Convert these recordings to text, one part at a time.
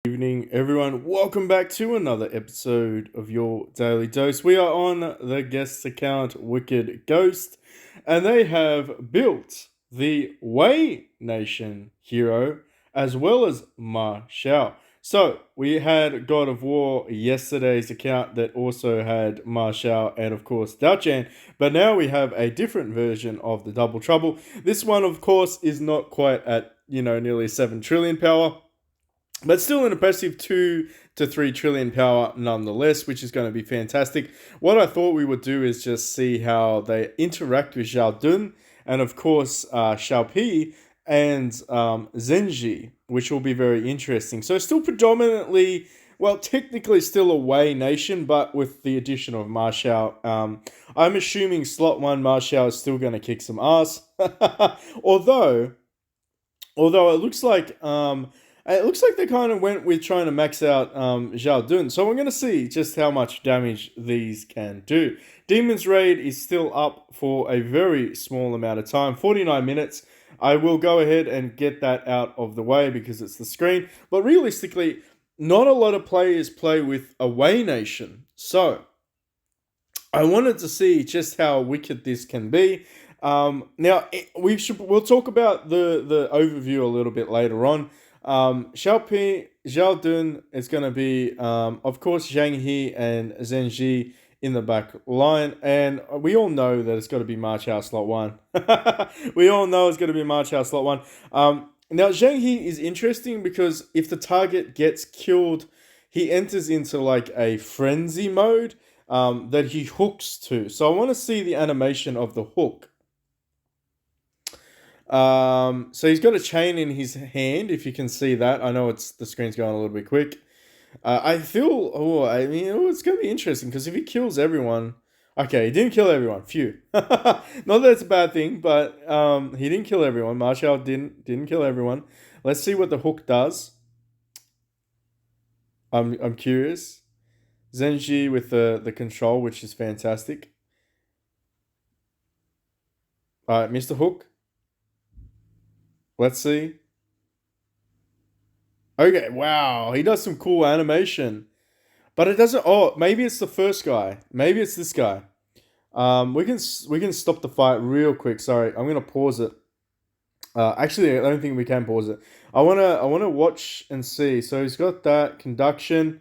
Evening, everyone. Welcome back to another episode of your Daily Dose. We are on the guest account Wicked Ghost, and they have built the Wei Nation hero as well as Ma Xiao. So we had God of War yesterday's account that also had Ma Xiao and of course Dao Chan, but now we have a different version of the Double Trouble. This one, of course, is not quite at nearly 7 trillion power, but still an impressive 2 to 3 trillion power nonetheless, which is going to be fantastic. What I thought we would do is just see how they interact with Zhao Dun and, of course, Xiao Pi and Zenji, which will be very interesting. So, still predominantly, well, technically still a Wei nation, but with the addition of Ma Xiao. I'm assuming slot 1 Ma Xiao is still going to kick some ass. although, although it looks like they kind of went with trying to max out Zhao Dun. So we're going to see just how much damage these can do. Demon's Raid is still up for a very small amount of time, 49 minutes. I will go ahead and get that out of the way because it's the screen. But realistically, not a lot of players play with a Wei Nation. So I wanted to see just how wicked this can be. We'll talk about the overview a little bit later on. Zhao Dun is going to be, of course, Zhang He and Zenji in the back line. And we all know that it's got to be Ma Xiao slot 1. We all know it's going to be Ma Xiao slot 1. Now, Zhang He is interesting because if the target gets killed, he enters into like a frenzy mode that he hooks to. So I want to see the animation of the hook. So he's got a chain in his hand, if you can see that. I know the screen's going a little bit quick. It's going to be interesting because if he kills everyone, okay, he didn't kill everyone. Phew. Not that it's a bad thing, but he didn't kill everyone. Marshall didn't kill everyone. Let's see what the hook does. I'm curious. Zenji with the control, which is fantastic. All right, Mr. Hook. Let's see. Okay, wow, he does some cool animation, but it doesn't. Oh, maybe it's the first guy. Maybe it's this guy. We can stop the fight real quick. Sorry, I'm gonna pause it. Actually, I don't think we can pause it. I wanna watch and see. So he's got that conduction.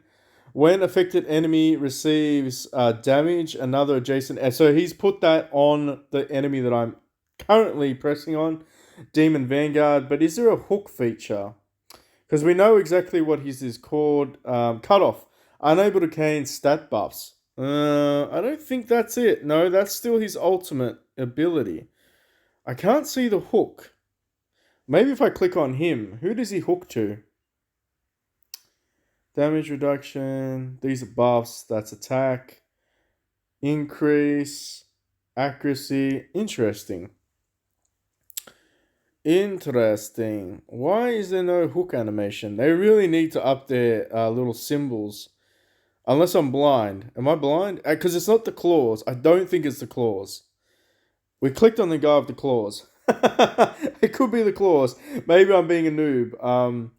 When affected enemy receives damage, another adjacent. So he's put that on the enemy that I'm currently pressing on, Demon Vanguard. But is there a hook feature? Because we know exactly what his is called. Cutoff. Unable to gain stat buffs. I don't think that's it. No, that's still his ultimate ability. I can't see the hook. Maybe if I click on him, who does he hook to? Damage reduction. These are buffs. That's attack. Increase. Accuracy. Interesting. Interesting. Why is there no hook animation? They really need to up their little symbols. Unless I'm blind. Am I blind? Because it's not the claws. I don't think it's the claws. We clicked on the guy with the claws. It could be the claws. Maybe I'm being a noob.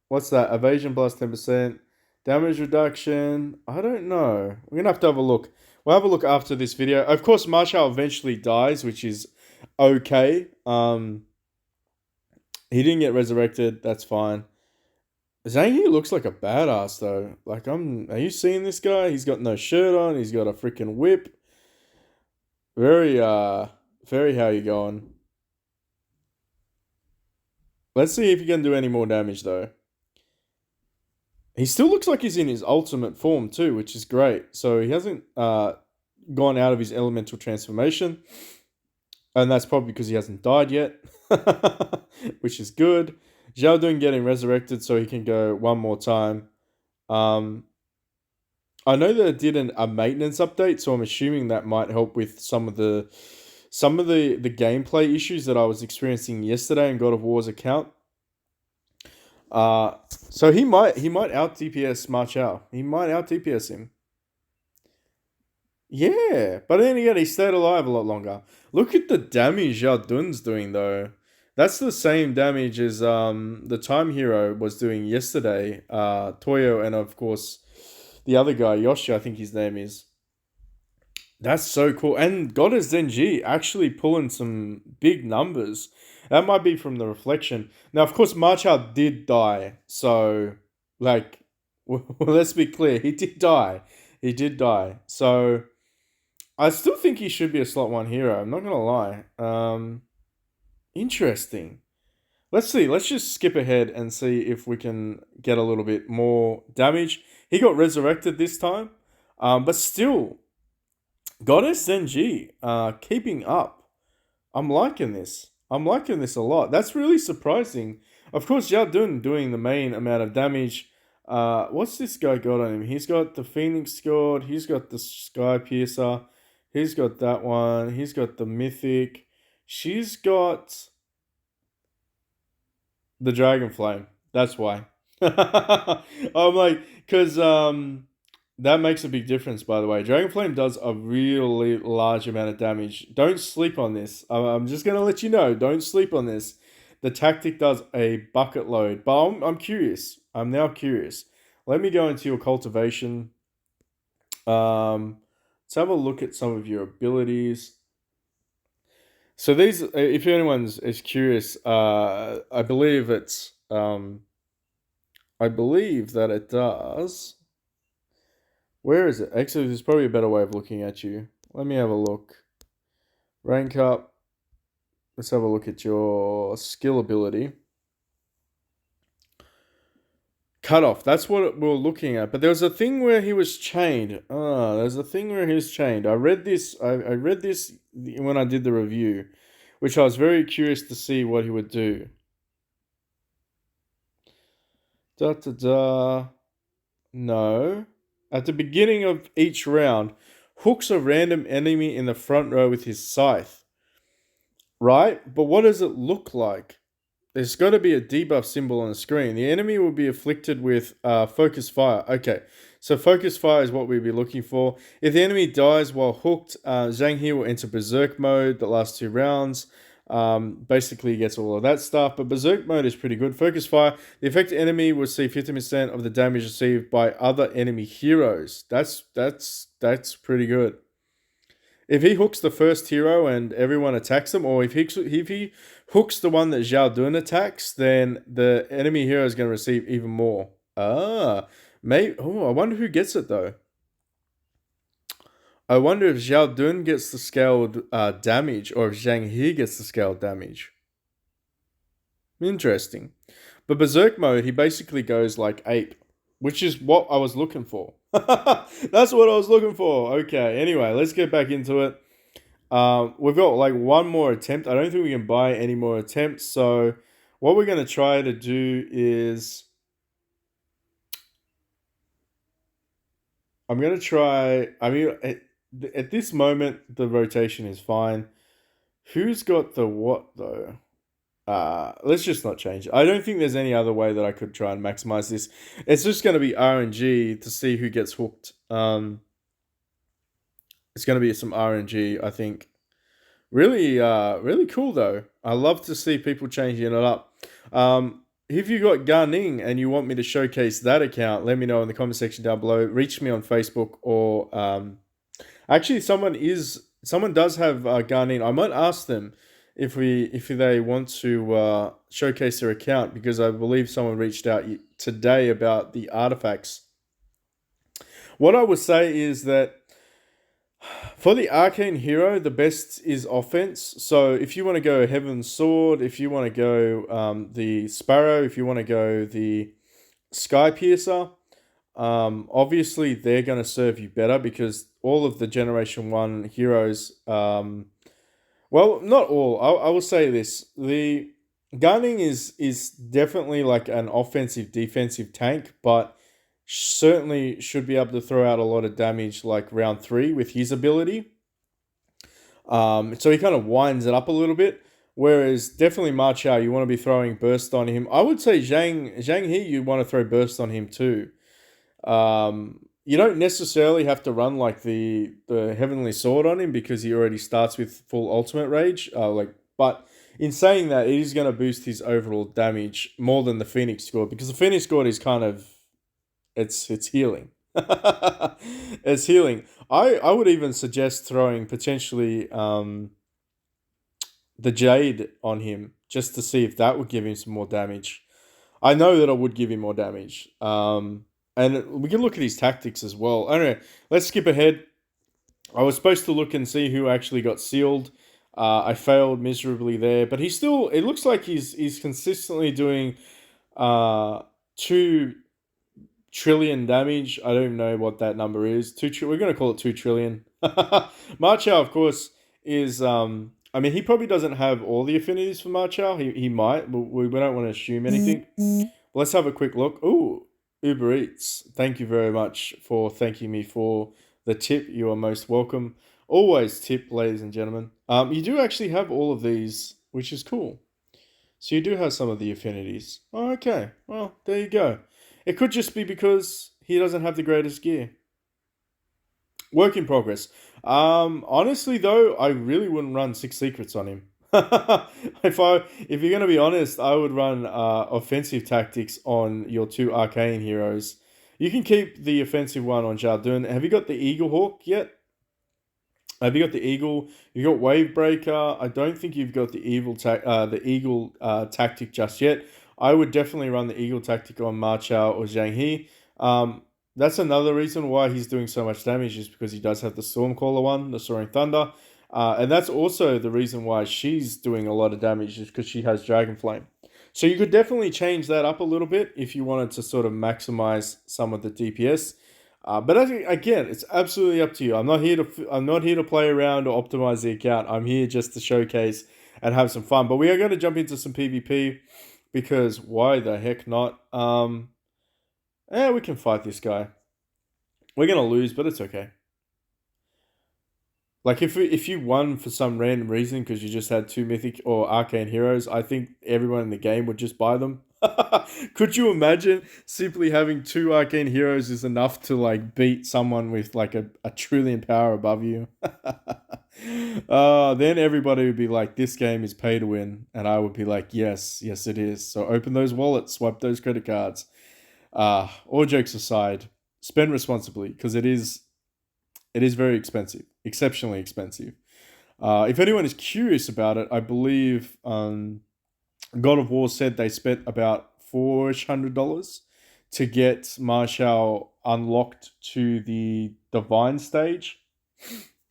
What's that? Evasion plus 10%. Damage reduction. I don't know. We're going to have a look. We'll have a look after this video. Of course, Marshall eventually dies, which is okay. He didn't get resurrected. That's fine. Zhang looks like a badass though. Are you seeing this guy? He's got no shirt on. He's got a freaking whip. Very how you going? Let's see if he can do any more damage though. He still looks like he's in his ultimate form too, which is great. So he hasn't gone out of his elemental transformation. And that's probably because he hasn't died yet, which is good. Zhao Dun getting resurrected so he can go one more time. I know that it did a maintenance update, so I'm assuming that might help with some of the gameplay issues that I was experiencing yesterday in God of War's account. So he might out DPS Ma Xiao. He might out DPS him. Yeah, but then again, he stayed alive a lot longer. Look at the damage Zhao Dun's doing though. That's the same damage as the time hero was doing yesterday. Toyo and of course the other guy, Yoshi, I think his name is. That's so cool. And Goddess Zenji actually pulling some big numbers. That might be from the reflection. Now, of course, Marchow did die. So, like, let's be clear. He did die. He did die. So, I still think he should be a slot one hero. I'm not going to lie. Interesting. Let's see. Let's just skip ahead and see if we can get a little bit more damage. He got resurrected this time. But still, Goddess Zenji, keeping up. I'm liking this. I'm liking this a lot. That's really surprising. Of course, Yao Dun doing the main amount of damage. What's this guy got on him? He's got the Phoenix Sword. He's got the Sky Piercer. He's got that one. He's got the Mythic. She's got the Dragon Flame. That's why. I'm like, because that makes a big difference, by the way. Dragon Flame does a really large amount of damage. Don't sleep on this. I'm just going to let you know. Don't sleep on this. The tactic does a bucket load. But I'm curious. I'm now curious. Let me go into your cultivation. Let's have a look at some of your abilities. So these, if anyone's is curious, I believe it's, I believe that it does. Where is it? Actually, there's probably a better way of looking at you. Let me have a look. Rank up. Let's have a look at your skill ability. Cut off. That's what we're looking at. But there was a thing where he was chained. There's a thing where he was chained. I read this. I read this when I did the review, which I was very curious to see what he would do. Da da da. No. At the beginning of each round, hooks a random enemy in the front row with his scythe. Right? But what does it look like? There's got to be a debuff symbol on the screen. The enemy will be afflicted with focus fire. Okay, so focus fire is what we'll be looking for. If the enemy dies while hooked, Zhang He will enter berserk mode the last 2 rounds. Basically, he gets all of that stuff, but berserk mode is pretty good. Focus fire, the affected enemy will receive 50% of the damage received by other enemy heroes. That's pretty good. If he hooks the first hero and everyone attacks him, or if he hooks the one that Zhao Dun attacks, then the enemy hero is going to receive even more. Maybe. Oh, I wonder who gets it though. I wonder if Zhao Dun gets the scaled damage, or if Zhang He gets the scaled damage. Interesting. But berserk mode, he basically goes like ape, which is what I was looking for. That's what I was looking for. Okay, anyway, let's get back into it. We've got like one more attempt. I don't think we can buy any more attempts. So what we're going to try to do is I'm going to try. I mean, at this moment, the rotation is fine. Who's got the what though? Let's just not change it. I don't think there's any other way that I could try and maximize this. It's just going to be RNG to see who gets hooked. It's going to be some RNG, I think. Really, really cool though. I love to see people changing it up. If you got Garning and you want me to showcase that account, let me know in the comment section down below. Reach me on Facebook or actually someone does have Garning. I might ask them if they want to showcase their account, because I believe someone reached out today about the artifacts. What I would say is that for the arcane hero, the best is offense. So if you want to go Heaven's Sword, if you want to go the Sparrow, if you want to go the Sky Piercer, obviously they're going to serve you better, because all of the Generation 1 heroes, well, not all. I will say this. The Gunning is definitely like an offensive, defensive tank, but certainly should be able to throw out a lot of damage like round 3 with his ability. So he kind of winds it up a little bit. Whereas definitely Ma Chao, you want to be throwing burst on him. I would say Zhang He, you want to throw burst on him too. You don't necessarily have to run like the Heavenly Sword on him, because he already starts with full ultimate rage. But in saying that, it is going to boost his overall damage more than the Phoenix squad, because the Phoenix squad is kind of, it's healing. It's healing. I would even suggest throwing potentially the Jade on him just to see if that would give him some more damage. I know that it would give him more damage. And we can look at his tactics as well. Anyway, let's skip ahead. I was supposed to look and see who actually got sealed. I failed miserably there, but he's still. It looks like he's consistently doing 2 trillion damage. I don't even know what that number is. We're gonna call it 2 trillion. Marchow, of course, is. I mean, he probably doesn't have all the affinities for Marchow. He might. But we don't want to assume anything. Let's have a quick look. Ooh, Uber Eats. Thank you very much for thanking me for the tip. You are most welcome. Always tip, ladies and gentlemen. You do actually have all of these, which is cool. So you do have some of the affinities. Oh, okay. Well, there you go. It could just be because he doesn't have the greatest gear. Work in progress. Honestly though, I really wouldn't run 6 secrets on him. If you're gonna be honest, I would run offensive tactics on your 2 arcane heroes. You can keep the offensive one on Jardun. Have you got the Eagle Hawk yet? Have you got the Eagle? You got Wave Breaker. I don't think you've got the Eagle tactic just yet. I would definitely run the Eagle tactic on Ma Chao or Zhang He. That's another reason why he's doing so much damage, is because he does have the Stormcaller one, the Soaring Thunder. And that's also the reason why she's doing a lot of damage, is because she has Dragon Flame. So you could definitely change that up a little bit if you wanted to sort of maximize some of the DPS. But I think, again, it's absolutely up to you. I'm not here to play around or optimize the account. I'm here just to showcase and have some fun. But we are going to jump into some PvP, because why the heck not? We can fight this guy. We're going to lose, but it's okay. Like, if you won for some random reason because you just had 2 mythic or arcane heroes, I think everyone in the game would just buy them. Could you imagine simply having 2 arcane heroes is enough to like beat someone with like a trillion power above you? Then everybody would be like, this game is pay to win. And I would be like, yes, yes it is. So open those wallets, swipe those credit cards. All jokes aside, spend responsibly, because it is very expensive, exceptionally expensive. If anyone is curious about it, I believe God of War said they spent about $400 to get Marshall unlocked to the Divine stage,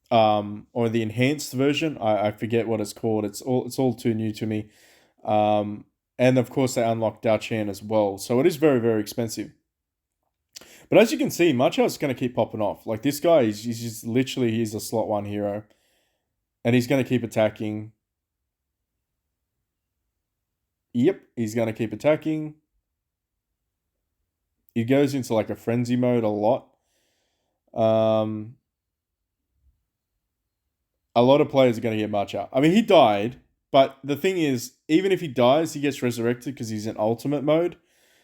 or the enhanced version. I forget what it's called. It's all too new to me. And of course, they unlocked Dao Chan as well. So it is very, very expensive. But as you can see, Marchell's going to keep popping off. Like, this guy, he's just literally, he's a slot 1 hero. And he's going to keep attacking. Yep, he's going to keep attacking. He goes into like a frenzy mode a lot. A lot of players are going to get Marchell. I mean, he died. But the thing is, even if he dies, he gets resurrected because he's in ultimate mode.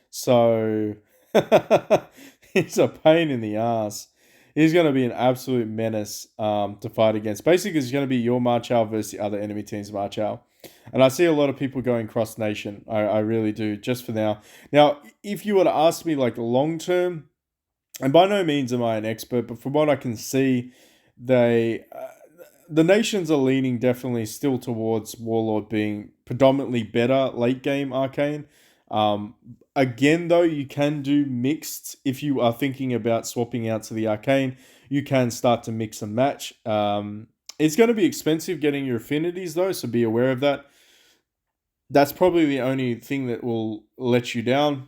So it's a pain in the ass. He's going to be an absolute menace to fight against. Basically, it's going to be your Marchal versus the other enemy team's Marchal. And I see a lot of people going cross-nation. I really do, just for now. Now, if you were to ask me, like, long term, and by no means am I an expert, but from what I can see, the nations are leaning definitely still towards Warlord being predominantly better late game arcane. Again, though, you can do mixed. If you are thinking about swapping out to the arcane, you can start to mix and match. It's going to be expensive getting your affinities, though, so be aware of that. That's probably the only thing that will let you down.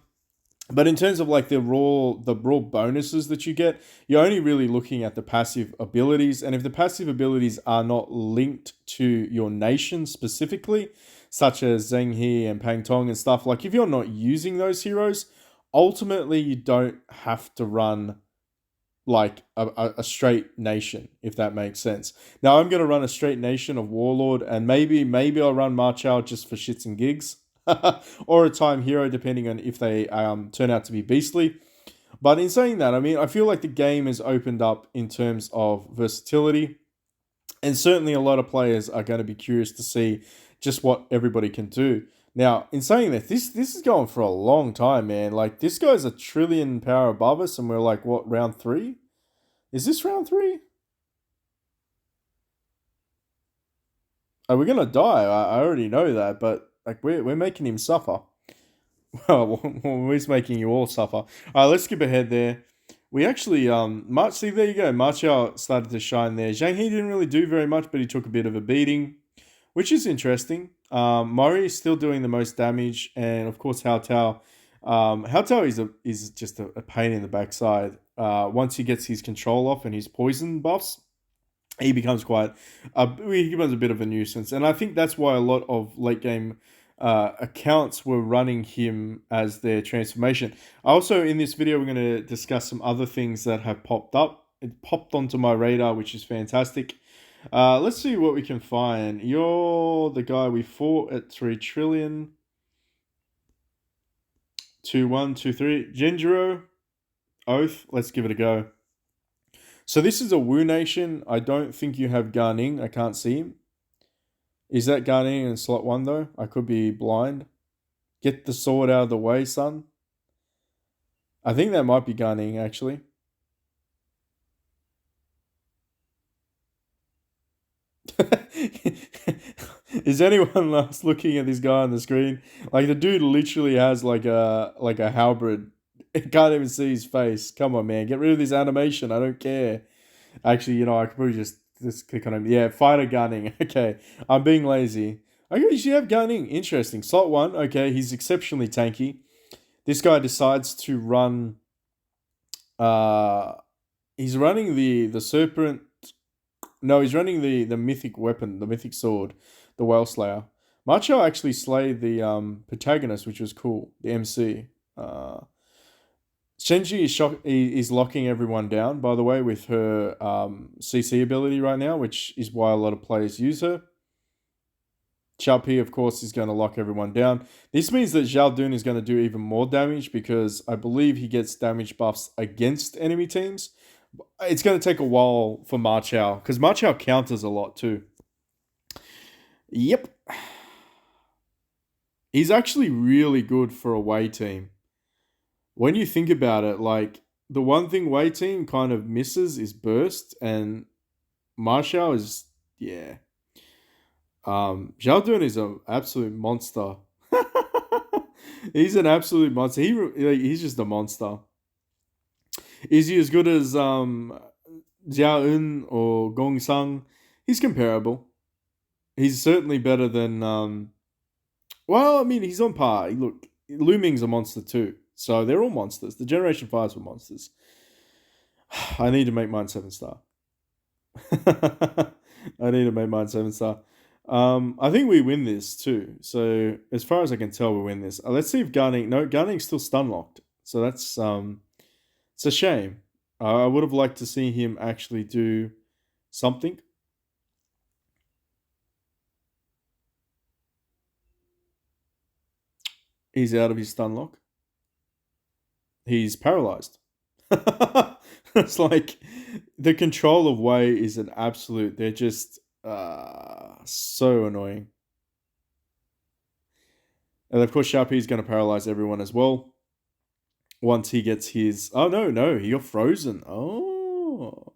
But in terms of like the raw bonuses that you get, you're only really looking at the passive abilities. And if the passive abilities are not linked to your nation specifically, such as Zheng He and Pang Tong and stuff, like if you're not using those heroes, ultimately you don't have to run like a straight nation, if that makes sense. Now I'm going to run a straight nation of Warlord, and maybe I'll run Marchal just for shits and gigs. Or a time hero, depending on if they turn out to be beastly. But in saying that, I mean, I feel like the game has opened up in terms of versatility. And certainly a lot of players are going to be curious to see just what everybody can do. Now, in saying that, this is going for a long time, man. Like this guy's a trillion power above us, and we're like, what, round three? Is this round three? Are we gonna die? I already know that, but like we're making him suffer. Well, we're making you all suffer. All right, let's skip ahead there. We actually March. See, there you go. Martial started to shine there. Zhang He didn't really do very much, but he took a bit of a beating, which is interesting. Murray is still doing the most damage, and of course Hao Tao. Hao Tao is just a pain in the backside. Once he gets his control off and his poison buffs, he becomes he becomes a bit of a nuisance, and I think that's why a lot of late game accounts were running him as their transformation. Also, in this video, we're going to discuss some other things that have popped up. It popped onto my radar, which is fantastic. Let's see what we can find. You're the guy we fought at 3 trillion. 2-1, 2-3. Genjiro, Oath. Let's give it a go. So this is a Wu Nation. I don't think you have Garning. I can't see him. Is that Garning in slot 1 though? I could be blind. Get the sword out of the way, son. I think that might be Garning actually. Is anyone else looking at this guy on the screen? Like the dude literally has like a halberd. Can't even see his face. Come on, man. Get rid of this animation. I don't care. Actually, I could probably just click on him. Yeah, fighter gunning. Okay, I'm being lazy. Okay, you should have gunning. Interesting. Slot 1. Okay, he's exceptionally tanky. This guy decides to run. He's running the serpent. No, he's running the mythic weapon, the mythic sword, the Whale Slayer. Macho actually slayed the protagonist, which was cool. The MC. Shenji is locking everyone down, by the way, with her CC ability right now, which is why a lot of players use her. Xiao Pi, of course, is going to lock everyone down. This means that Zhao Dun is going to do even more damage because I believe he gets damage buffs against enemy teams. It's going to take a while for Ma Chao because Ma Chao counters a lot too. Yep. He's actually really good for a Wei team. When you think about it, like the one thing Wei team kind of misses is burst, and Marshall is Zhao Dun is an absolute monster. He's an absolute monster. He's just a monster. Is he as good as Jiao Un or Gong Sang? He's comparable. He's certainly better than well, I mean, he's on par. Look, Lu Ming's a monster too. So they're all monsters. The Generation 5s were monsters. I need to make mine 7-star. I need to make mine 7-star. I think we win this too. So as far as I can tell, we win this. Let's see if Garning. No, Garning's still stun locked. So that's it's a shame. I would have liked to see him actually do something. He's out of his stun lock. He's paralyzed. It's like the control of Wei is an absolute. They're just so annoying. And of course, Sharpie is going to paralyze everyone as well. Once he gets his. Oh, no, he got frozen. Oh.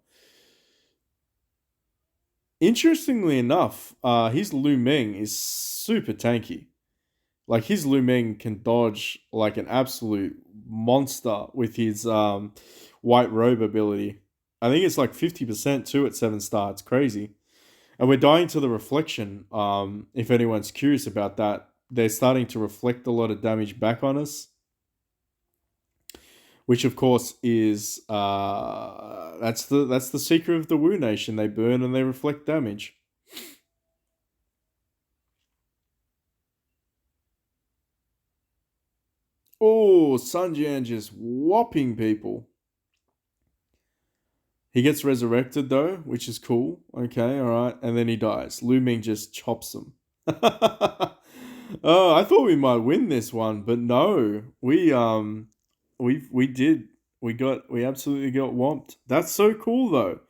Interestingly enough, his Lu Meng is super tanky. Like his Lu Meng can dodge like an absolute monster with his white robe ability. I think it's like 50% too at 7-star. It's crazy. And we're dying to the reflection. If anyone's curious about that, they're starting to reflect a lot of damage back on us. Which of course is that's the secret of the Wu Nation. They burn and they reflect damage. Oh, Sanjian just whopping people. He gets resurrected though, which is cool. Okay, all right, and then he dies. Lu Ming just chops him. Oh, I thought we might win this one, but no, we did. We absolutely got whomped. That's so cool though.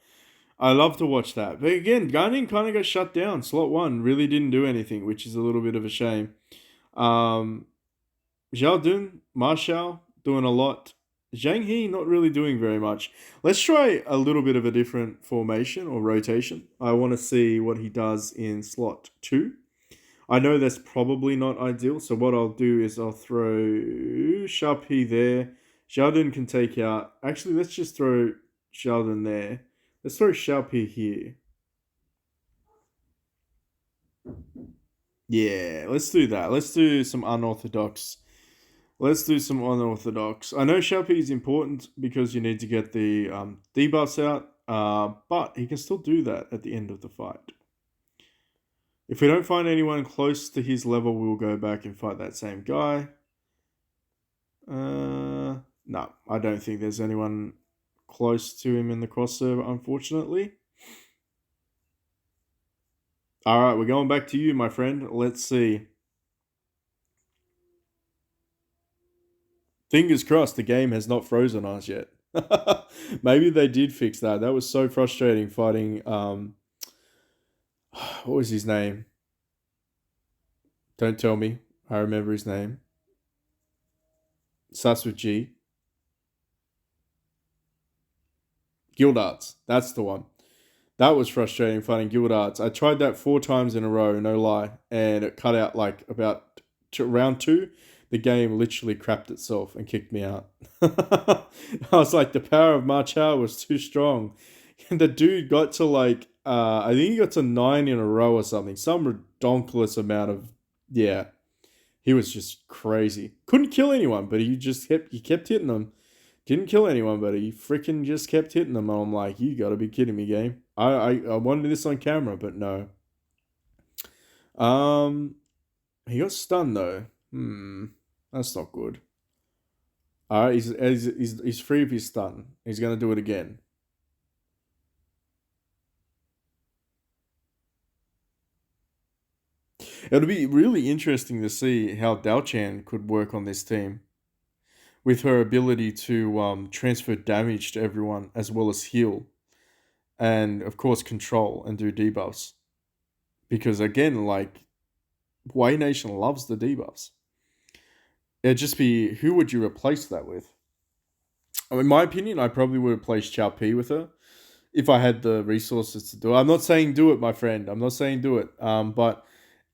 I love to watch that. But again, Guardian kind of got shut down. Slot 1 really didn't do anything, which is a little bit of a shame. Um, Zhao Dun, Marshall doing a lot. Zhang He not really doing very much. Let's try a little bit of a different formation or rotation. I want to see what he does in slot 2. I know that's probably not ideal, so what I'll do is I'll throw Sharp He there. Xiaodun can take out. Actually, let's just throw Xiaodun there. Let's throw Sharp He here. Yeah, let's do that. Let's do some unorthodox. Let's do some unorthodox. I know Sharpie is important because you need to get the debuffs out, but he can still do that at the end of the fight. If we don't find anyone close to his level, we'll go back and fight that same guy. No, I don't think there's anyone close to him in the crossover, unfortunately. All right, we're going back to you, my friend. Let's see. Fingers crossed the game has not frozen us yet. Maybe they did fix that. That was so frustrating fighting. What was his name? Don't tell me. I remember his name. Starts with G. Guildarts. That's the one. That was frustrating fighting Guildarts. I tried that 4 times in a row, no lie, and it cut out like about round 2. The game literally crapped itself and kicked me out. I was like, the power of Ma Chao was too strong. And the dude got to like, I think he got to 9 in a row or something. Some redonkulous amount of, yeah. He was just crazy. Couldn't kill anyone, but he kept hitting them. Didn't kill anyone, but he freaking just kept hitting them. And I'm like, you gotta be kidding me, game. I wanted this on camera, but no. He got stunned though. That's not good. Alright, he's free of his stun. He's gonna do it again. It'll be really interesting to see how Dao Chan could work on this team with her ability to transfer damage to everyone as well as heal, and of course control and do debuffs. Because again, like Wei Nation loves the debuffs. It'd just be, who would you replace that with? In my opinion, I probably would replace Chao P with her if I had the resources to do it. I'm not saying do it, my friend. I'm not saying do it. But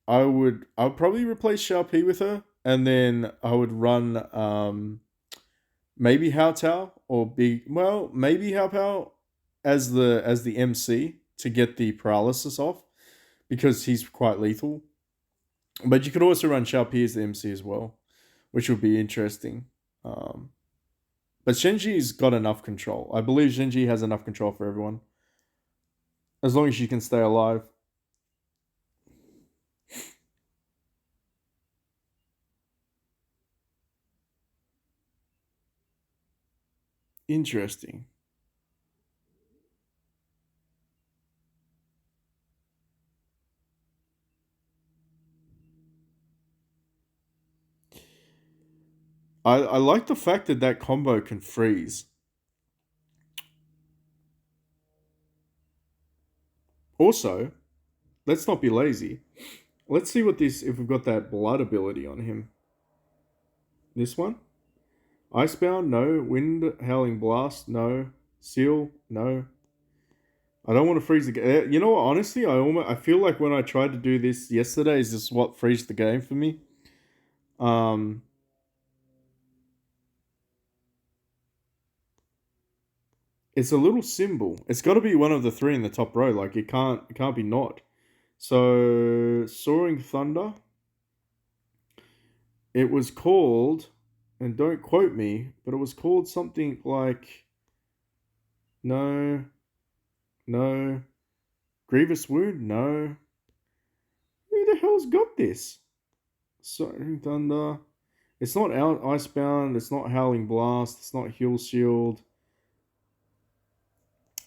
I would probably replace Chao P with her, and then I would run maybe Hao Tao or maybe Hao Pao as the MC to get the paralysis off, because he's quite lethal. But you could also run Chao P as the MC as well, which would be interesting. But Shenji's got enough control. I believe Shenji has enough control for everyone, as long as she can stay alive. Interesting. I like the fact that that combo can freeze. Also, let's not be lazy. Let's see if we've got that blood ability on him. This one? Icebound? No. Wind Howling Blast? No. Seal? No. I don't want to freeze the game. You know what? Honestly, I feel like when I tried to do this yesterday, is this what freezed the game for me? Um, it's a little symbol. It's got to be one of the 3 in the top row. Like it can't be not. So Soaring Thunder. It was called, and don't quote me, but it was called something like, no, no, Grievous Wound, no. Who the hell's got this? Soaring Thunder. It's not Icebound. It's not Howling Blast. It's not Heal Shield.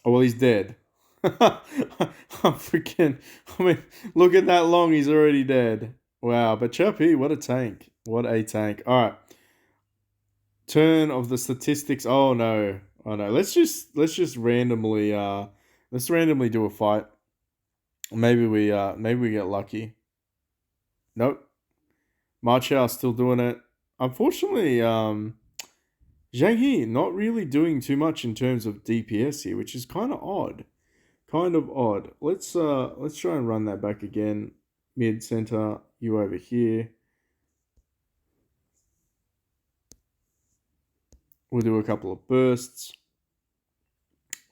Oh well, he's dead. I'm freaking. I mean, look at that long. He's already dead. Wow. But Chappie, what a tank! What a tank! All right. Turn of the statistics. Oh no. Oh no. Let's just randomly Let's randomly do a fight. Maybe we get lucky. Nope. Ma Chao still doing it. Unfortunately, Zhang He not really doing too much in terms of DPS here, which is kind of odd. Kind of odd. Let's try and run that back again. Mid center, you over here. We'll do a couple of bursts.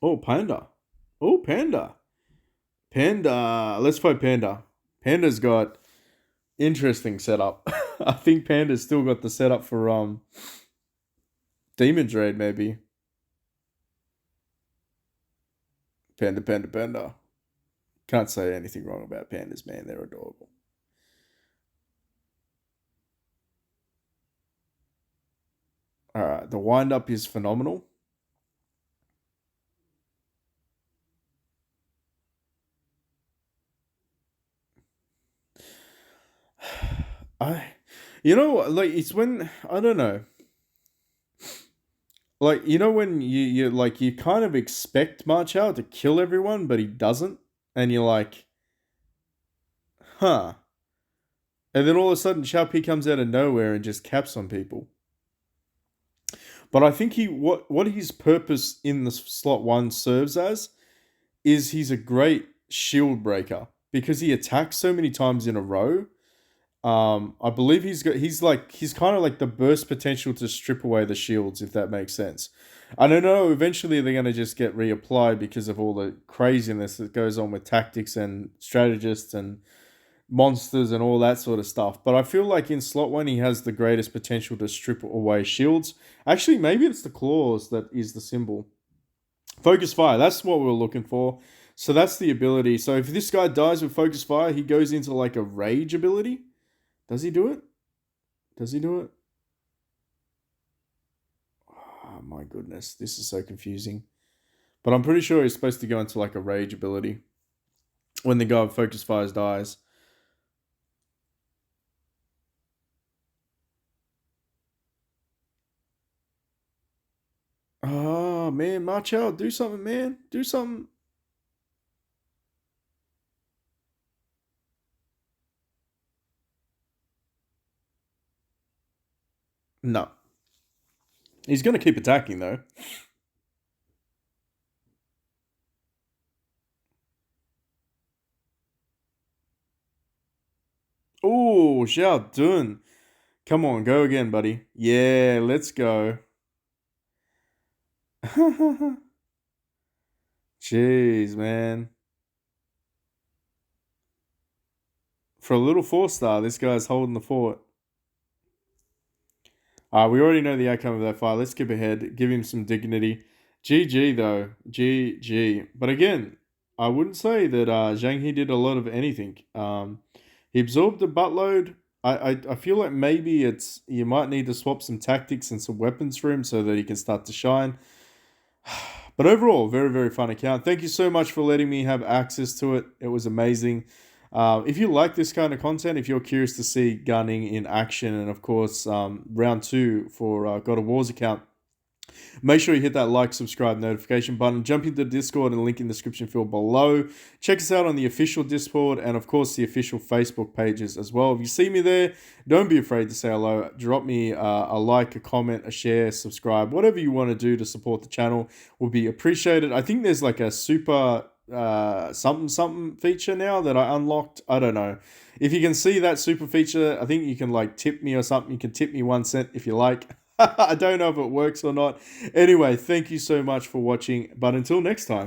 Oh, Panda. Oh, Panda. Panda. Let's play Panda. Panda's got interesting setup. I think Panda's still got the setup for Demon's Raid, maybe. Panda, Panda, Panda. Can't say anything wrong about pandas, man. They're adorable. Alright, the wind up is phenomenal. Like it's when I don't know. Like when you like you kind of expect Ma Chao to kill everyone, but he doesn't, and you're like, huh. And then all of a sudden, Xiao Pi comes out of nowhere and just caps on people. But I think what his purpose in the slot one serves as is he's a great shield breaker because he attacks so many times in a row. I believe he's kind of like the burst potential to strip away the shields, if that makes sense. I don't know. Eventually, they're going to just get reapplied because of all the craziness that goes on with tactics and strategists and monsters and all that sort of stuff. But I feel like in slot one, he has the greatest potential to strip away shields. Actually, maybe it's the claws that is the symbol. Focus fire. That's what we were looking for. So that's the ability. So if this guy dies with focus fire, he goes into like a rage ability. Does he do it? Does he do it? Oh my goodness, this is so confusing. But I'm pretty sure he's supposed to go into like a rage ability when the guy with focus fires dies. Oh man, march out, do something, man. Do something. No. He's gonna keep attacking though. Oh, Xiao Dun. Come on, go again, buddy. Yeah, let's go. Jeez, man. For a little 4-star, this guy's holding the fort. We already know the outcome of that fight. Let's skip ahead. Give him some dignity. GG, though. GG. But again, I wouldn't say that Zhang He did a lot of anything. He absorbed a buttload. I feel like maybe you might need to swap some tactics and some weapons for him so that he can start to shine. But overall, very, very fun account. Thank you so much for letting me have access to it. It was amazing. If you like this kind of content, if you're curious to see gunning in action, and of course, round 2 for God of War's account, make sure you hit that like, subscribe, notification button. Jump into the Discord and link in the description field below. Check us out on the official Discord and, of course, the official Facebook pages as well. If you see me there, don't be afraid to say hello. Drop me a like, a comment, a share, subscribe. Whatever you want to do to support the channel will be appreciated. I think there's like a super something feature now that I unlocked. I don't know. If you can see that super feature, I think you can like tip me or something. You can tip me 1 cent if you like. I don't know if it works or not. Anyway, thank you so much for watching, but until next time.